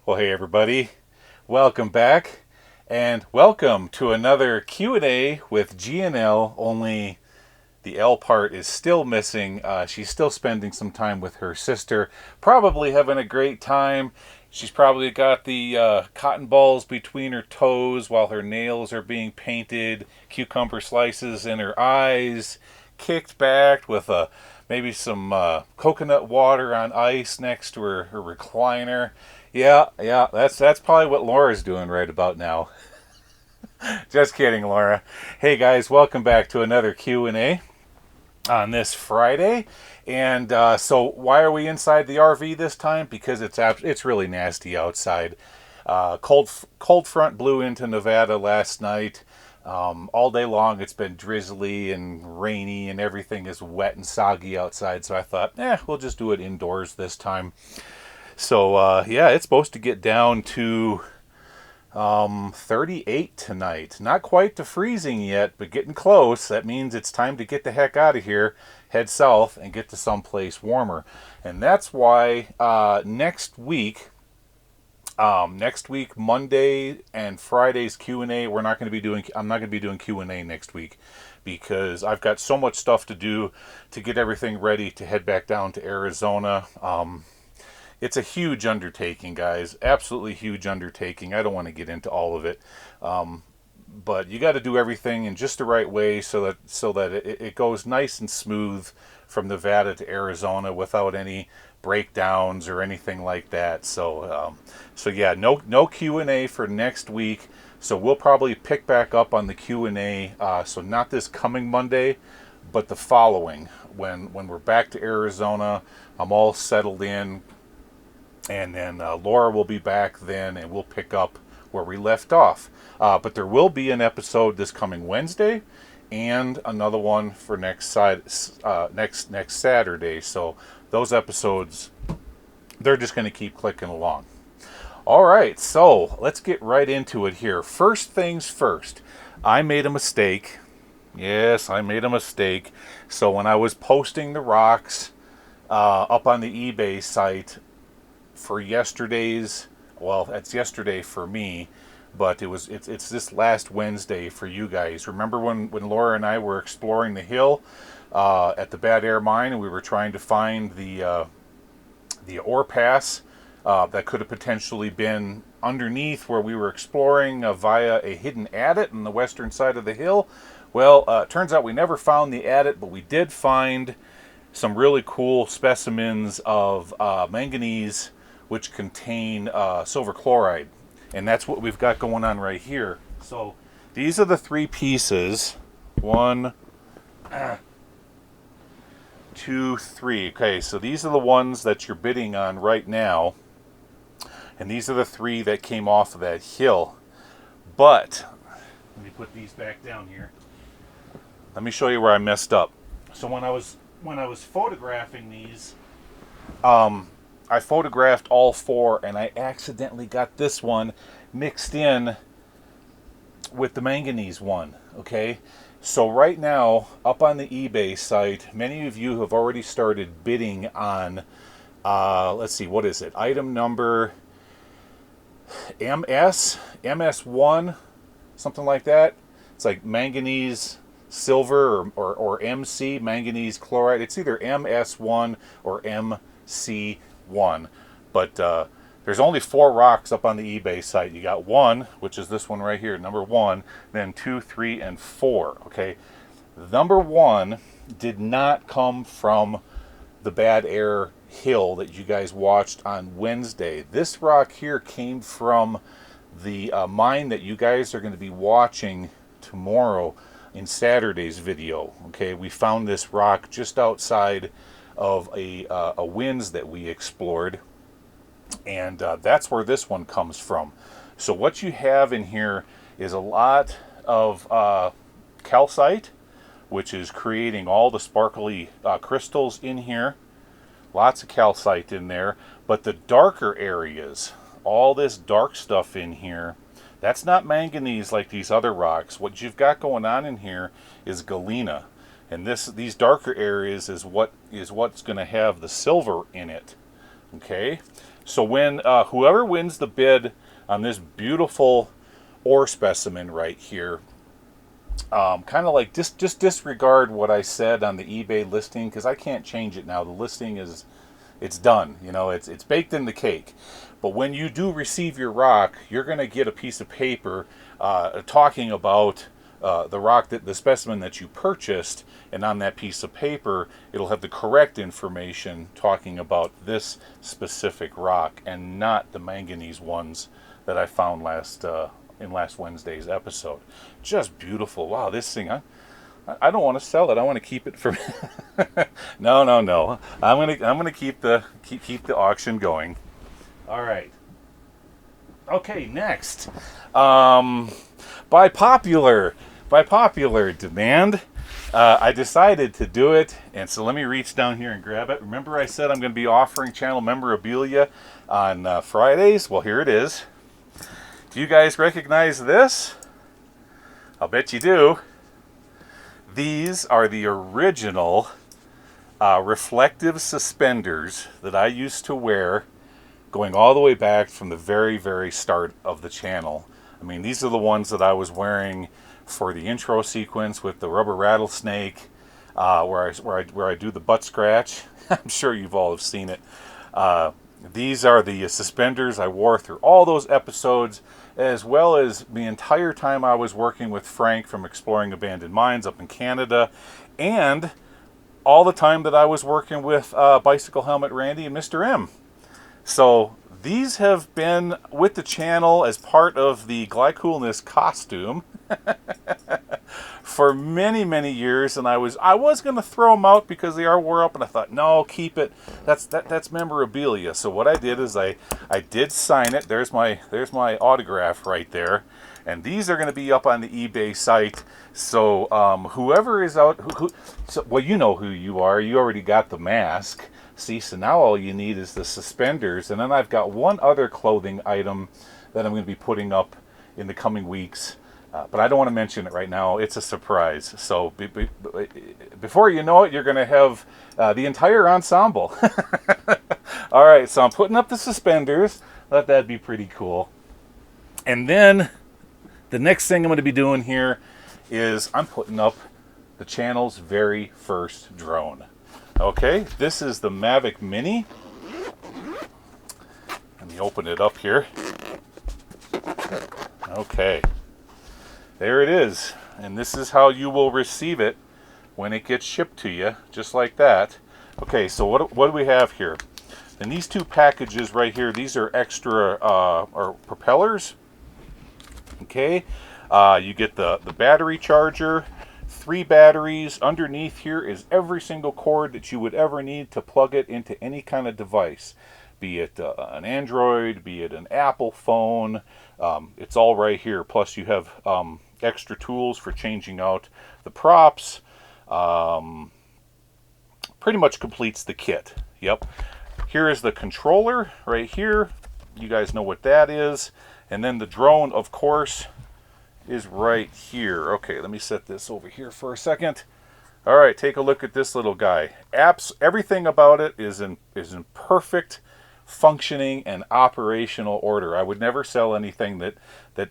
Well, hey everybody, welcome back, and welcome to another Q&A with GNL. Only the L part is still missing. She's still spending some time with her sister, probably having a great time. She's probably got the cotton balls between her toes while her nails are being painted, cucumber slices in her eyes, kicked back with maybe some coconut water on ice next to her recliner. Yeah, that's probably what Laura's doing right about now. Just kidding, Laura. Hey guys, welcome back to another Q&A on this Friday. And so why are we inside the RV this time? Because it's really nasty outside. Cold front blew into Nevada last night. All day long it's been drizzly and rainy and everything is wet and soggy outside. So I thought, we'll just do it indoors this time. So yeah, it's supposed to get down to 38 tonight. Not quite to freezing yet, but getting close. That means it's time to get the heck out of here, head south, and get to someplace warmer. And that's why next week, Monday and Friday's Q&A, I'm not going to be doing Q&A next week because I've got so much stuff to do to get everything ready to head back down to Arizona. It's a huge undertaking, guys. Absolutely huge undertaking. I don't want to get into all of it, but you got to do everything in just the right way so that it goes nice and smooth from Nevada to Arizona without any breakdowns or anything like that. So yeah, no Q&A for next week. So we'll probably pick back up on the Q&A. So not this coming Monday, but the following when we're back to Arizona. I'm all settled in. And then Laura will be back then, and we'll pick up where we left off. But there will be an episode this coming Wednesday, and another one for next Saturday. So those episodes, they're just going to keep clicking along. All right, so let's get right into it here. First things first, I made a mistake. Yes, I made a mistake. So when I was posting the rocks up on the eBay site for yesterday's, well, that's yesterday for me, but it's this last Wednesday for you guys. Remember when Laura and I were exploring the hill at the Bad Air Mine, and we were trying to find the ore pass that could have potentially been underneath where we were exploring via a hidden adit on the western side of the hill? Well, it turns out we never found the adit, but we did find some really cool specimens of manganese which contain silver chloride. And that's what we've got going on right here. So these are the three pieces. One, two, three. Okay, so these are the ones that you're bidding on right now. And these are the three that came off of that hill. But, let me put these back down here. Let me show you where I messed up. So when I was photographing these, I photographed all four, and I accidentally got this one mixed in with the manganese one, okay? So right now, up on the eBay site, many of you have already started bidding on, let's see, what is it? Item number MS1, something like that. It's like manganese silver or MC, manganese chloride. It's either MS1 or MC1. But there's only four rocks up on the eBay site. You got one, which is this one right here, number one, then 2, 3, and 4. Okay, number one did not come from the Bad Air Hill that you guys watched on Wednesday. This rock here came from the mine that you guys are going to be watching tomorrow in Saturday's video. Okay, we found this rock just outside of a winze that we explored, and that's where this one comes from. So what you have in here is a lot of calcite, which is creating all the sparkly crystals in here. Lots of calcite in there, but the darker areas, all this dark stuff in here, that's not manganese like these other rocks. What you've got going on in here is galena, and these darker areas is what's going to have the silver in it. Okay, So when whoever wins the bid on this beautiful ore specimen right here, kind of like just disregard what I said on the eBay listing, because I can't change it now. The listing is, it's done. You know, it's baked in the cake. But when you do receive your rock, you're going to get a piece of paper talking about the rock, that the specimen that you purchased, and on that piece of paper, it'll have the correct information talking about this specific rock and not the manganese ones that I found in last Wednesday's episode. Just beautiful. Wow, this thing, I don't want to sell it. I want to keep it for no, no, no. I'm gonna keep the auction going. All right. Okay, next. By popular demand, I decided to do it, and so let me reach down here and grab it. Remember I said I'm going to be offering channel memorabilia on Fridays? Well, here it is. Do you guys recognize this? I'll bet you do. These are the original reflective suspenders that I used to wear going all the way back from the very, very start of the channel. I mean, these are the ones that I was wearing for the intro sequence with the rubber rattlesnake, where I do the butt scratch. I'm sure you've all have seen it. These are the suspenders I wore through all those episodes, as well as the entire time I was working with Frank from Exploring Abandoned Mines up in Canada, and all the time that I was working with Bicycle Helmet Randy and Mr. M. So these have been with the channel as part of the Gly Coolness costume for many, many years, and I was going to throw them out because they are wore up, and I thought, no, keep it. That's memorabilia. So what I did is I did sign it. There's my autograph right there, and these are going to be up on the eBay site. So whoever is out, well, you know who you are. You already got the mask. See, so now all you need is the suspenders, and then I've got one other clothing item that I'm going to be putting up in the coming weeks, but I don't want to mention it right now. It's a surprise. So before you know it, you're going to have the entire ensemble. All right, so I'm putting up the suspenders. Thought that'd be pretty cool. And then the next thing I'm going to be doing here is I'm putting up the channel's very first drone. Okay, this is the Mavic Mini. Let me open it up here. Okay, there it is. And this is how you will receive it when it gets shipped to you, just like that. Okay, so what do we have here? In these two packages right here, these are extra or propellers. Okay, you get the battery charger, 3 batteries. Underneath here is every single cord that you would ever need to plug it into any kind of device, be it an Android, be it an Apple phone. It's all right here. Plus you have extra tools for changing out the props. Pretty much completes the kit. Yep. Here is the controller right here. You guys know what that is. And then the drone, of course, is right here. Okay, let me set this over here for a second. All right, take a look at this little guy. Everything about it is in perfect functioning and operational order. I would never sell anything that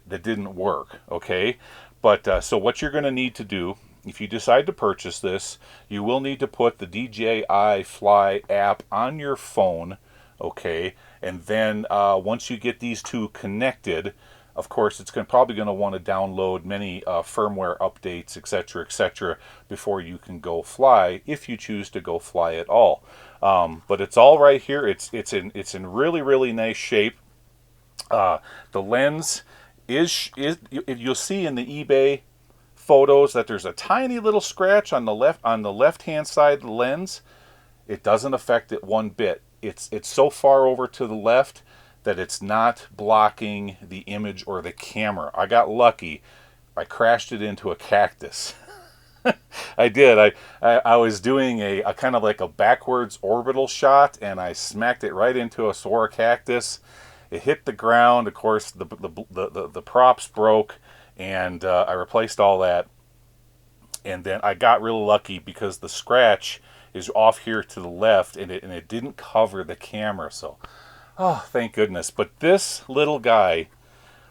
didn't work. Okay, but so what you're going to need to do, if you decide to purchase this, you will need to put the DJI Fly app on your phone. Okay, and then once you get these two connected, of course, it's probably going to want to download many firmware updates, etc., before you can go fly, if you choose to go fly at all. But it's all right here. It's in really, really nice shape. The lens is you'll see in the eBay photos that there's a tiny little scratch on the left-hand side of the lens. It doesn't affect it one bit. It's so far over to the left that it's not blocking the image or the camera. I got lucky. I crashed it into a cactus. I did. I was doing a kind of like a backwards orbital shot, and I smacked it right into a soar cactus. It hit the ground. Of course, the props broke, and I replaced all that. And then I got real lucky because the scratch is off here to the left, and it didn't cover the camera. So Oh, thank goodness. But this little guy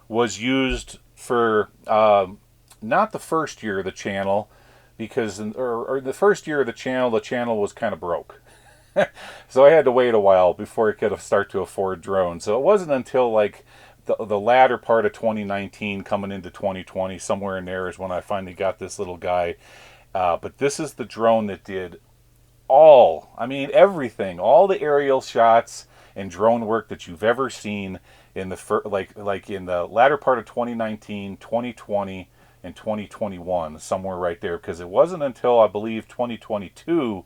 was used for not the first year of the channel, because or the first year of the channel was kind of broke. So I had to wait a while before I could start to afford drones. So it wasn't until like the latter part of 2019 coming into 2020, somewhere in there, is when I finally got this little guy. But this is the drone that did I mean everything, all the aerial shots and drone work that you've ever seen in the like in the latter part of 2019, 2020, and 2021, somewhere right there. Because it wasn't until I believe 2022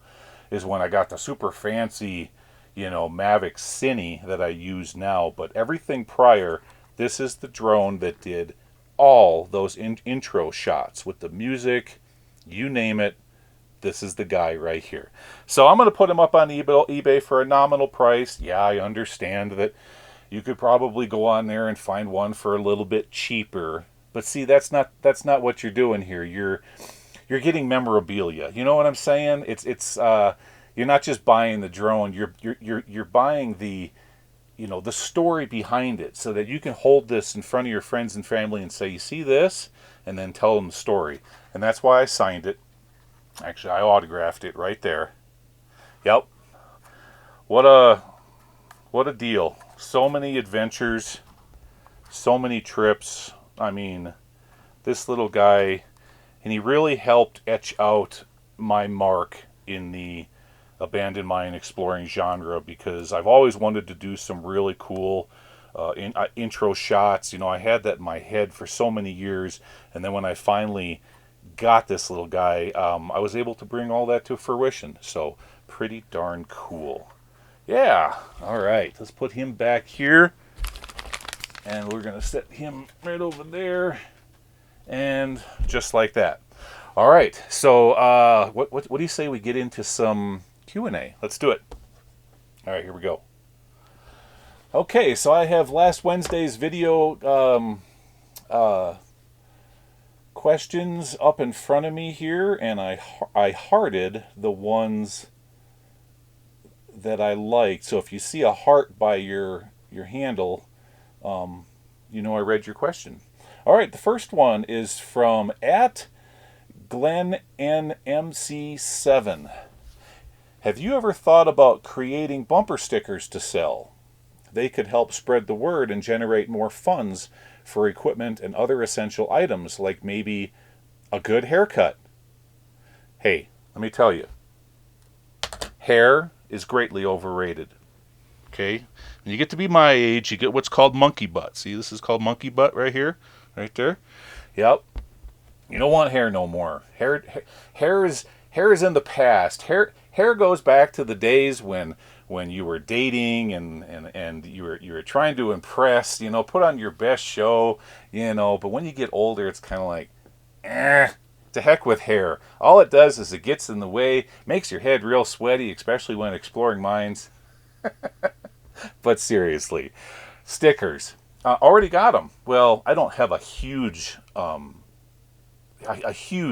is when I got the super fancy, Mavic Cine that I use now. But everything prior, this is the drone that did all those intro shots with the music, you name it. This is the guy right here. So I'm going to put him up on eBay for a nominal price. Yeah, I understand that you could probably go on there and find one for a little bit cheaper. But see, that's not what you're doing here. You're getting memorabilia. You know what I'm saying? It's you're not just buying the drone. You're buying the the story behind it, so that you can hold this in front of your friends and family and say, "You see this?" and then tell them the story. And that's why I signed it. Actually, I autographed it right there. Yep. What a deal. So many adventures, so many trips. I mean, this little guy, and he really helped etch out my mark in the abandoned mine exploring genre, because I've always wanted to do some really cool intro shots. I had that in my head for so many years, and then when I finally got this little guy, I was able to bring all that to fruition. So pretty darn cool. Yeah. All right. Let's put him back here, and we're gonna set him right over there, and just like that. All right. So what do you say we get into some Q&A? Let's do it. All right. Here we go. Okay. So I have last Wednesday's video questions up in front of me here, and I hearted the ones that I liked. So if you see a heart by your handle, I read your question. All right, the first one is from @GlenNMC7. Have you ever thought about creating bumper stickers to sell? They could help spread the word and generate more funds for equipment and other essential items, like maybe a good haircut. Hey, let me tell you, hair is greatly overrated. Okay? When you get to be my age, you get what's called monkey butt. See, this is called monkey butt right here, right there. Yep. You don't want hair no more. Hair is in the past. Hair goes back to the days when you were dating and you were trying to impress, put on your best show, but when you get older, it's kind of like, to heck with hair. All it does is it gets in the way, makes your head real sweaty, especially when exploring mines. But seriously, stickers. Already got them. Well, I don't have a huge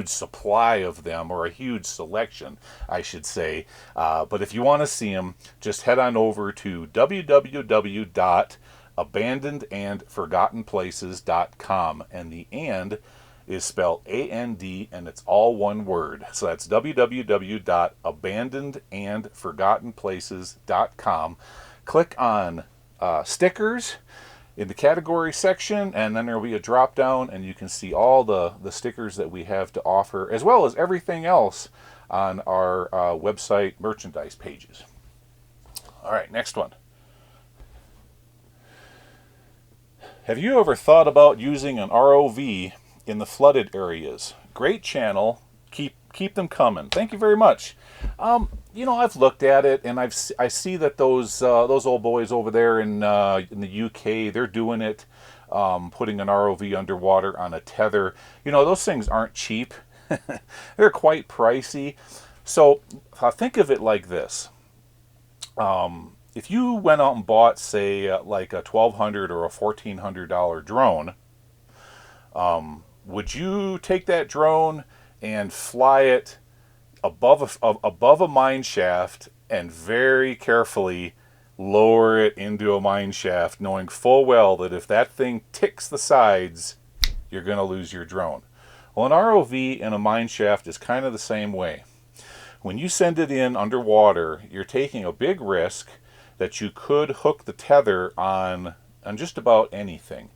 supply of them, or a huge selection, I should say. But if you want to see them, just head on over to www.abandonedandforgottenplaces.com, and the "and" is spelled AND, and it's all one word. So that's www.abandonedandforgottenplaces.com. Click on stickers in the category section, and then there will be a drop down, and you can see all the stickers that we have to offer, as well as everything else on our website merchandise pages. All right, next one. Have you ever thought about using an ROV in the flooded areas? Great channel. Keep them coming. Thank you very much. I've looked at it, and I see that those old boys over there in the UK, they're doing it, putting an ROV underwater on a tether. Those things aren't cheap. They're quite pricey. So think of it like this. If you went out and bought, say, like a $1,200 or a $1,400 drone, would you take that drone and fly it above a mine shaft and very carefully lower it into a mine shaft, knowing full well that if that thing ticks the sides, you're going to lose your drone. Well, an ROV in a mine shaft is kind of the same way. When you send it in underwater, you're taking a big risk that you could hook the tether on just about anything.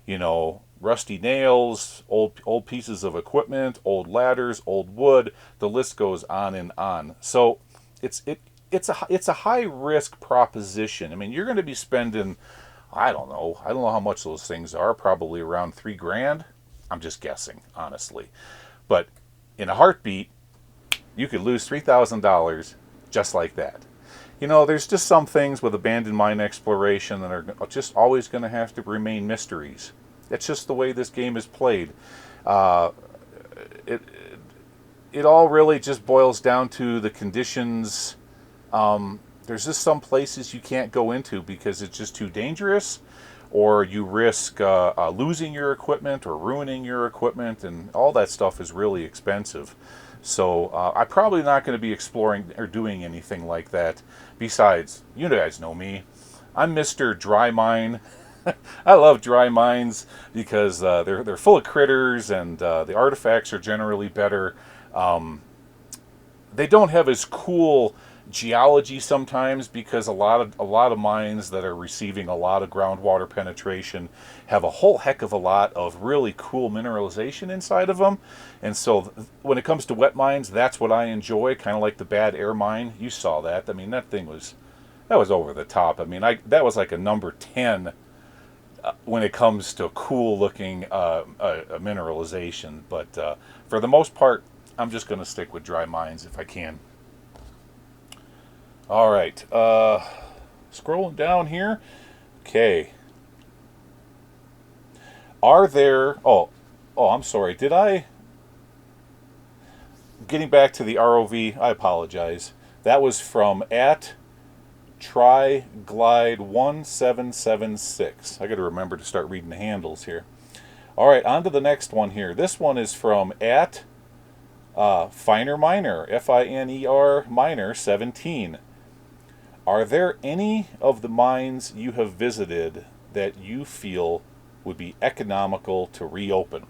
You know, rusty nails, old pieces of equipment, old ladders, old wood, the list goes on and on. So it's a high risk proposition. I mean, you're going to be spending, I don't know how much those things are, probably around $3,000. I'm just guessing, honestly. But in a heartbeat, you could lose $3,000 just like that. You know, there's just some things with abandoned mine exploration that are just always going to have to remain mysteries. It's just the way this game is played. It all really just boils down to the conditions. There's just some places you can't go into because it's just too dangerous, or you risk losing your equipment or ruining your equipment, and all that stuff is really expensive. So I'm probably not going to be exploring or doing anything like that. Besides, you guys know me. I'm Mr. Dry Mine. I love dry mines because they're full of critters, and the artifacts are generally better. They don't have as cool geology sometimes because a lot of mines that are receiving a lot of groundwater penetration have a whole heck of a lot of really cool mineralization inside of them. And so when it comes to wet mines, that's what I enjoy, kind of like the Bad Air Mine. You saw that. I mean, that was over the top. I mean, that was like a number 10 when it comes to cool looking mineralization. But for the most part, I'm just going to stick with dry mines if I can. All right, scrolling down here. Okay. Are there, I'm sorry, getting back to the ROV, I apologize. That was from @TryGlide1776. I got to remember to start reading the handles here. All right, on to the next one here. This one is from @Finer Miner, FINER Miner 17. Are there any of the mines you have visited that you feel would be economical to reopen?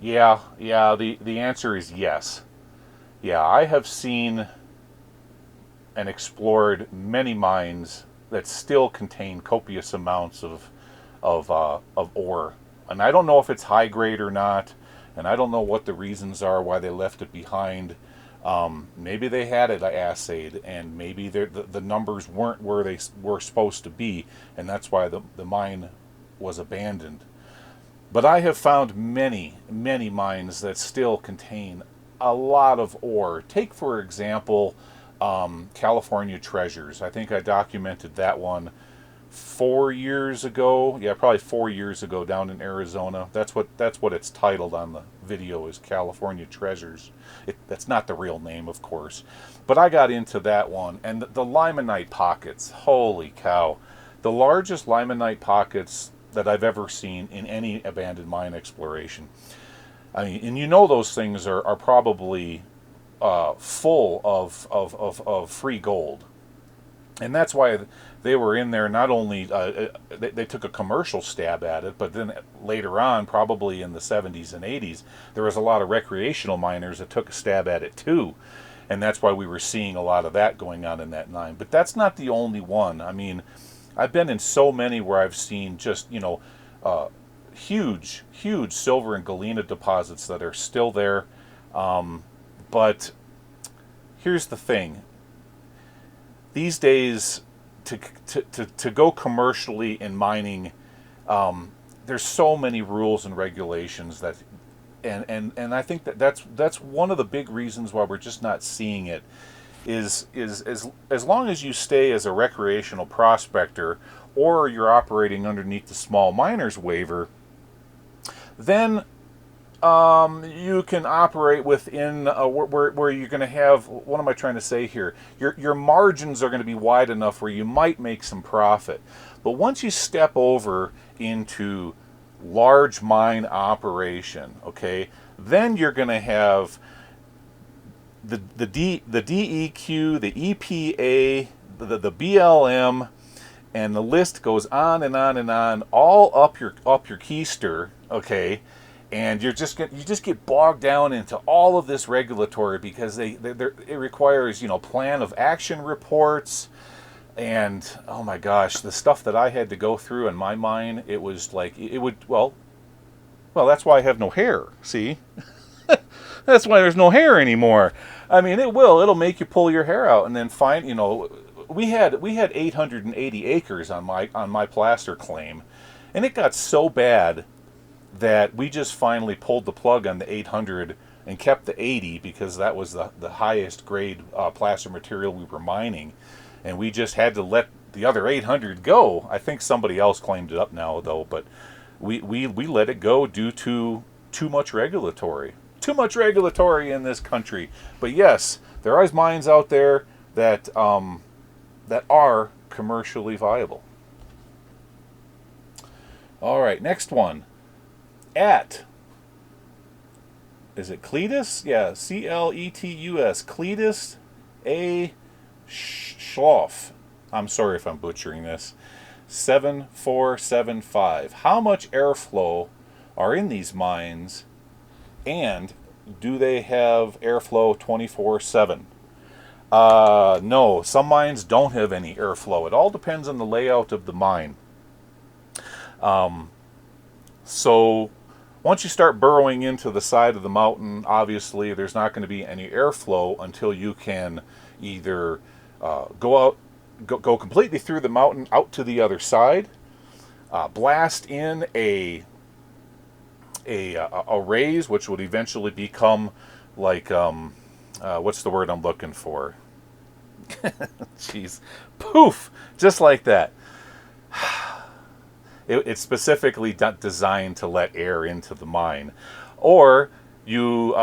Yeah, the answer is yes. Yeah, I have seen and explored many mines that still contain copious amounts of ore. And I don't know if it's high grade or not, and I don't know what the reasons are why they left it behind. Maybe they had it assayed, and maybe the numbers weren't where they were supposed to be, and that's why the mine was abandoned. But I have found many mines that still contain a lot of ore. Take, for example, California Treasures. I think I documented that one 4 years ago. Yeah, probably 4 years ago down in Arizona. That's what it's titled on the video, is California Treasures. That's not the real name, of course. But I got into that one. And the limonite pockets, holy cow. The largest limonite pockets that I've ever seen in any abandoned mine exploration. I mean, and you know those things are probably full of free gold. And that's why they were in there. Not only they took a commercial stab at it, but then later on, probably in the 70s and 80s, there was a lot of recreational miners that took a stab at it too. And that's why we were seeing a lot of that going on in that mine. But that's not the only one. I mean, I've been in so many where I've seen just, huge silver and galena deposits that are still there. But here's the thing. These days, to go commercially in mining, there's so many rules and regulations that, and I think that's one of the big reasons why we're just not seeing it. Is as long as you stay as a recreational prospector, or you're operating underneath the small miners waiver, then you can operate within where you're going to have, what am I trying to say here? Your margins are going to be wide enough where you might make some profit. But once you step over into large mine operation, okay, then you're going to have the DEQ, the EPA, the BLM, and the list goes on and on and on, all up your keister, okay, and you just get bogged down into all of this regulatory because it requires plan of action reports, and oh my gosh, the stuff that I had to go through in my mind, it was like it would that's why I have no hair. See, that's why there's no hair anymore. I mean, it'll make you pull your hair out and then find we had 880 acres on my placer claim, and it got so bad that we just finally pulled the plug on the 800 and kept the 80 because that was the highest grade placer material we were mining, and we just had to let the other 800 go. I think somebody else claimed it up now though, but we let it go due to too much regulatory. Too much regulatory in this country. But yes, there are mines out there that are commercially viable. All right, next one. Is it Cletus? Yeah, Cletus. Cletus A. Schloff. I'm sorry if I'm butchering this. 7475. How much airflow are in these mines, and do they have airflow 24/7? No, some mines don't have any airflow. It all depends on the layout of the mine. So once you start burrowing into the side of the mountain, obviously there's not going to be any airflow until you can either go completely through the mountain out to the other side, blast in a raise, which would eventually become like what's the word I'm looking for? Jeez, poof, just like that. It's specifically designed to let air into the mine, or you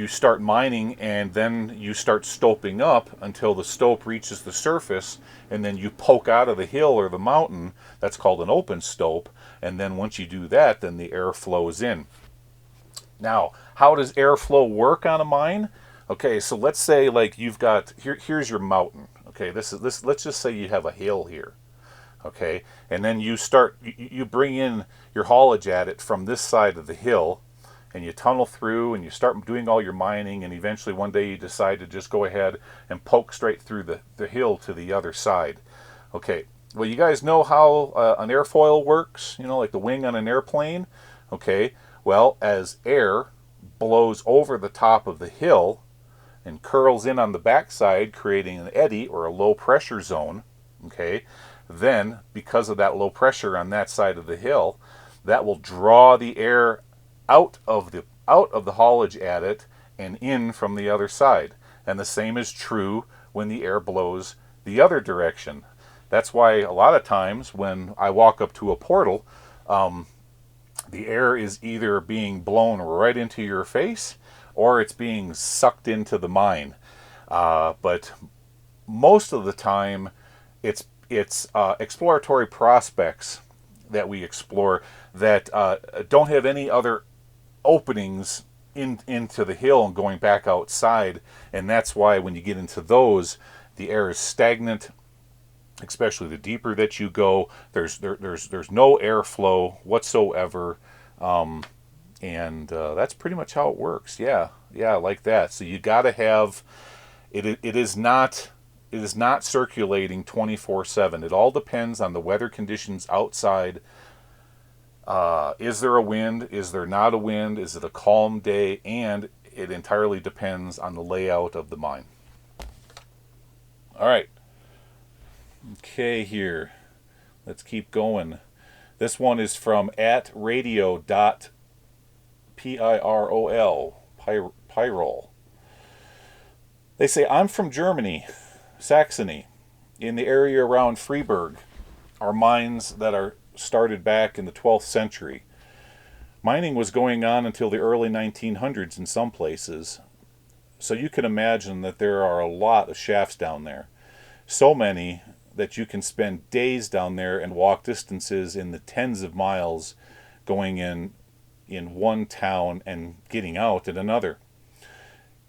start mining and then you start stoping up until the stope reaches the surface, and then you poke out of the hill or the mountain. That's called an open stope, and then once you do that, then the air flows in. Now, how does airflow work on a mine? Okay, so let's say like you've got here's your mountain. Okay, this let's just say you have a hill here. Okay, and then you bring in your haulage at it from this side of the hill, and you tunnel through and you start doing all your mining, and eventually one day you decide to just go ahead and poke straight through the hill to the other side. Okay, well, you guys know how an airfoil works, like the wing on an airplane. Okay, well, as air blows over the top of the hill and curls in on the backside, creating an eddy or a low pressure zone, okay, then because of that low pressure on that side of the hill, that will draw the air out of the haulage adit and in from the other side. And the same is true when the air blows the other direction. That's why a lot of times when I walk up to a portal, the air is either being blown right into your face or it's being sucked into the mine. But most of the time, it's exploratory prospects that we explore that don't have any other openings into the hill and going back outside, and that's why when you get into those, the air is stagnant. Especially the deeper that you go, there's no airflow whatsoever, and that's pretty much how it works. Yeah, like that. So you got to have it. It is not circulating 24/7. It all depends on the weather conditions outside. Is there a wind? Is there not a wind? Is it a calm day? And it entirely depends on the layout of the mine. All right. Okay, here. Let's keep going. This one is from @radio.pirol. Pyrol. They say, I'm from Germany, Saxony, in the area around Freiburg. Are mines that are started back in the 12th century. Mining was going on until the early 1900s in some places. So you can imagine that there are a lot of shafts down there. So many that you can spend days down there and walk distances in the tens of miles going in one town and getting out at another.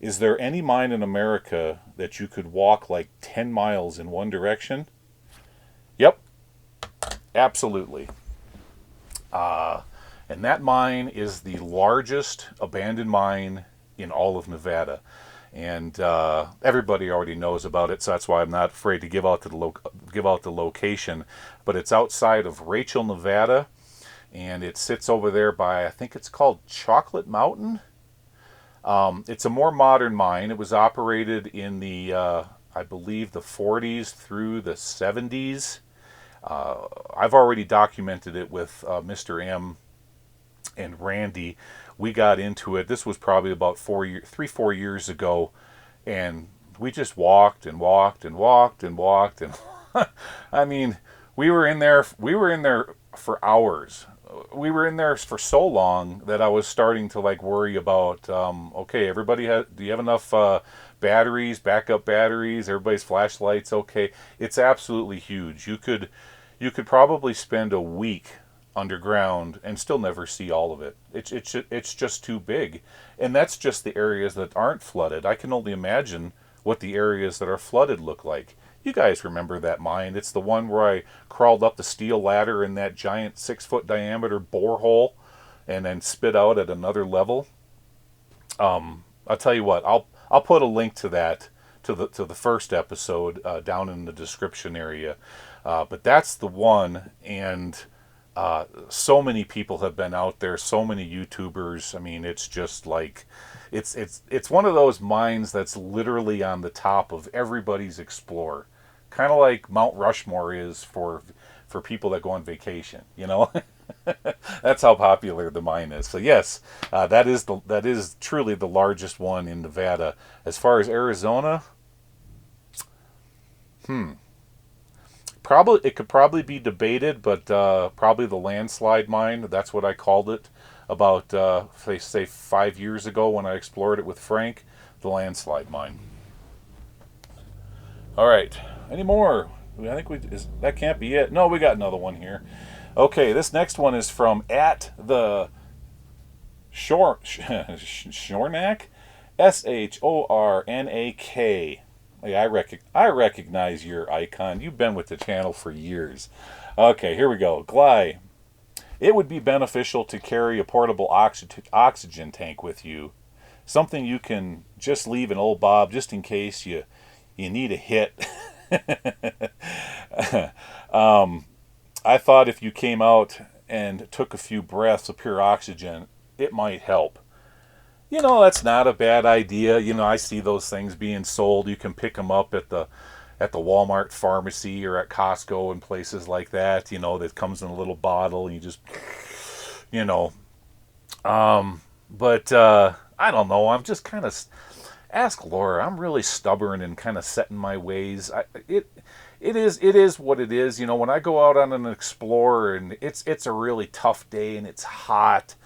Is there any mine in America that you could walk like 10 miles in one direction? Yep, absolutely. And that mine is the largest abandoned mine in all of Nevada. And everybody already knows about it, so that's why I'm not afraid to give out the location. But it's outside of Rachel, Nevada, and it sits over there by, I think it's called Chocolate Mountain. It's a more modern mine. It was operated in the, I believe, the 40s through the 70s. I've already documented it with Mr. M and Randy. We got into it. This was probably about 4 years ago, and we just walked and walked and walked and walked and I mean, we were in there. We were in there for hours. We were in there for so long that I was starting to like worry about. Okay, everybody has. Do you have enough batteries, backup batteries? Everybody's flashlights. Okay, it's absolutely huge. You could probably spend a week underground and still never see all of it. It's just too big, and that's just the areas that aren't flooded. I can only imagine what the areas that are flooded look like. You guys remember that mine? It's the one where I crawled up the steel ladder in that giant 6 foot diameter borehole, and then spit out at another level. I'll tell you what. I'll put a link to that to the first episode down in the description area. But that's the one, and so many people have been out there. So many YouTubers. I mean, it's just like it's one of those mines that's literally on the top of everybody's Explorer, kind of like Mount Rushmore is for people that go on vacation. You know, that's how popular the mine is. So yes, that is truly the largest one in Nevada. As far as Arizona, probably it could probably be debated, but probably the landslide mine. That's what I called it about say 5 years ago when I explored it with Frank. The landslide mine. All right, any more? I think that can't be it. No, we got another one here. Okay, this next one is from at the Shornak, Shornak. Hey, I recognize your icon. You've been with the channel for years. Okay, here we go. Gly. It would be beneficial to carry a portable oxygen tank with you. Something you can just leave in old Bob just in case you need a hit. I thought if you came out and took a few breaths of pure oxygen, it might help. That's not a bad idea. I see those things being sold. You can pick them up at the Walmart pharmacy or at Costco and places like that. That comes in a little bottle and you just, you know. But I don't know. I'm just kind of ask Laura. I'm really stubborn and kind of set in my ways. It is what it is. When I go out on an explorer and it's a really tough day and it's hot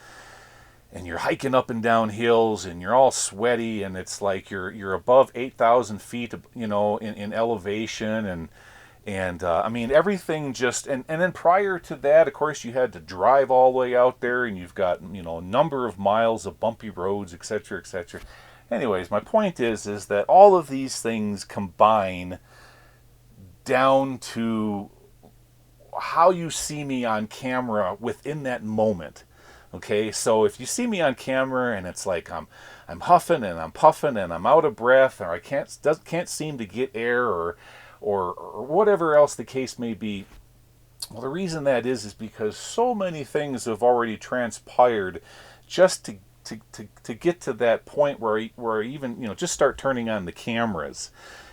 and you're hiking up and down hills and you're all sweaty and it's like you're above 8,000 feet, in elevation and I mean everything just and then prior to that, of course, you had to drive all the way out there and you've got a number of miles of bumpy roads, etc., etc. Anyways, my point is that all of these things combine down to how you see me on camera within that moment. Okay, so if you see me on camera and it's like I'm huffing and I'm puffing and I'm out of breath or I can't seem to get air or whatever else the case may be, well, the reason that is because so many things have already transpired just to get to that point where I even just start turning on the cameras.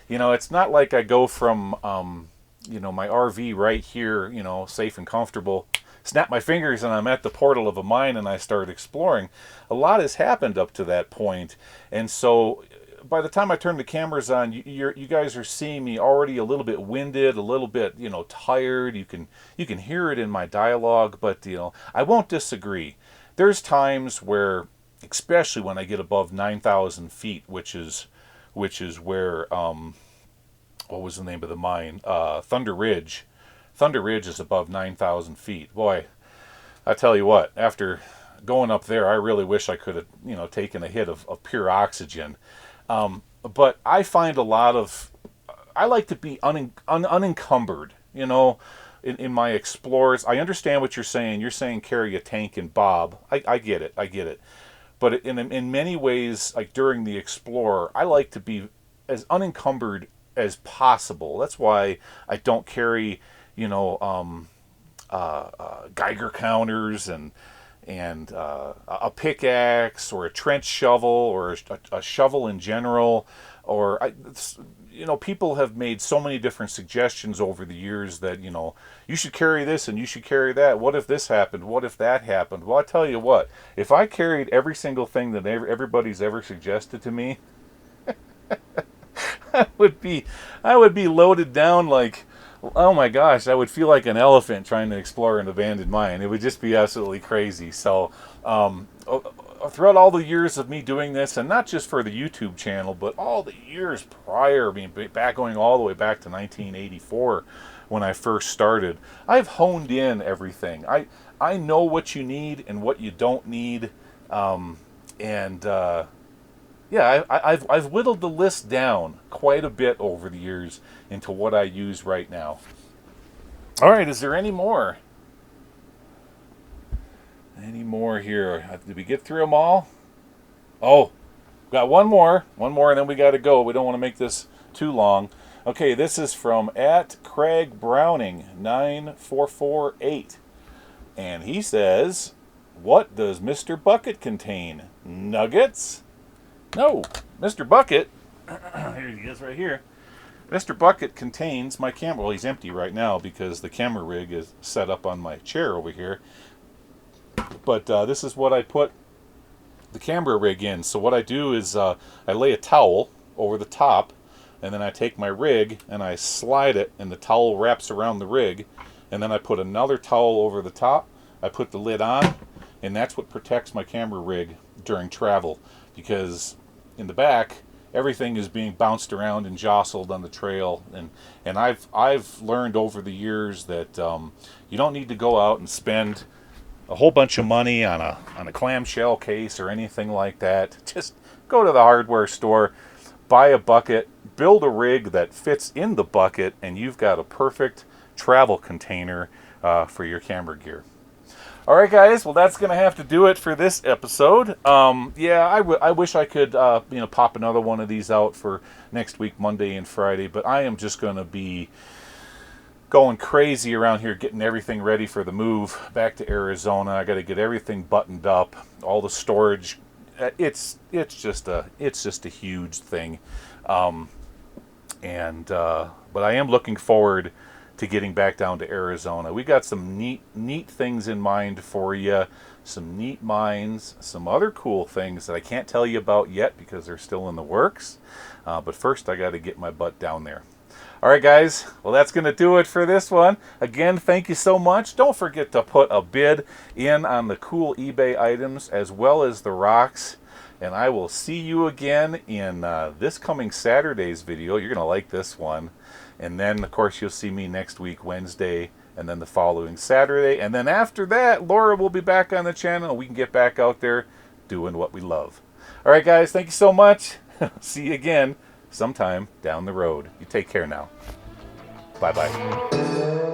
It's not like I go from my RV right here, safe and comfortable, snap my fingers and I'm at the portal of a mine and I start exploring. A lot has happened up to that point, and so by the time I turn the cameras on, you guys are seeing me already a little bit winded, a little bit tired. You can hear it in my dialogue, but I won't disagree. There's times where, especially when I get above 9,000 feet, which is where what was the name of the mine? Thunder Ridge. Thunder Ridge is above 9,000 feet. Boy, I tell you what, after going up there, I really wish I could have, taken a hit of pure oxygen. But I find a lot of, I like to be unencumbered, you know, in my explorers. I understand what you're saying. You're saying carry a tank and bob. I get it. I get it. But in many ways, like during the explorer, I like to be as unencumbered as possible. That's why I don't carry, you know, Geiger counters and a pickaxe or a trench shovel or a shovel in general. Or you know, people have made so many different suggestions over the years that, you know, you should carry this and you should carry that. What if this happened? What if that happened? Well, I tell you what, if I carried every single thing that everybody's ever suggested to me, I would be loaded down like, oh my gosh, I would feel like an elephant trying to explore an abandoned mine. It would just be absolutely crazy. So throughout all the years of me doing this, and not just for the YouTube channel, but all the years prior, I mean, going all the way back to 1984 when I first started, I've honed in everything. I know what you need and what you don't need, yeah, I've whittled the list down quite a bit over the years into what I use right now. All right, is there any more? Any more here? Did we get through them all? Oh, got one more, and then we got to go. We don't want to make this too long. Okay, this is from @CraigBrowning9448, and he says, "What does Mr. Bucket contain? Nuggets?" No, Mr. Bucket. Here he is, right here. Mr. Bucket contains my camera. Well, he's empty right now because the camera rig is set up on my chair over here. But this is what I put the camera rig in. So what I do is I lay a towel over the top, and then I take my rig and I slide it, and the towel wraps around the rig, and then I put another towel over the top. I put the lid on, and that's what protects my camera rig during travel, because in the back everything is being bounced around and jostled on the trail, and I've learned over the years that you don't need to go out and spend a whole bunch of money on a clamshell case or anything like that. Just go to the hardware store, buy a bucket, build a rig that fits in the bucket, and you've got a perfect travel container for your camera gear. All right, guys. Well, that's going to have to do it for this episode. Yeah, I wish I could, you know, pop another one of these out for next week, Monday and Friday. But I am just going to be going crazy around here, getting everything ready for the move back to Arizona. I got to get everything buttoned up, all the storage. It's just a huge thing, but I am looking forward to getting back down to Arizona. We got some neat things in mind for you, some neat mines, some other cool things that I can't tell you about yet because they're still in the works. But first, I got to get my butt down there. All right, guys. Well, that's going to do it for this one. Again, thank you so much. Don't forget to put a bid in on the cool eBay items as well as the rocks. And I will see you again in this coming Saturday's video. You're going to like this one. And then, of course, you'll see me next week, Wednesday, and then the following Saturday. And then after that, Laura will be back on the channel, and we can get back out there doing what we love. All right, guys, thank you so much. See you again sometime down the road. You take care now. Bye-bye.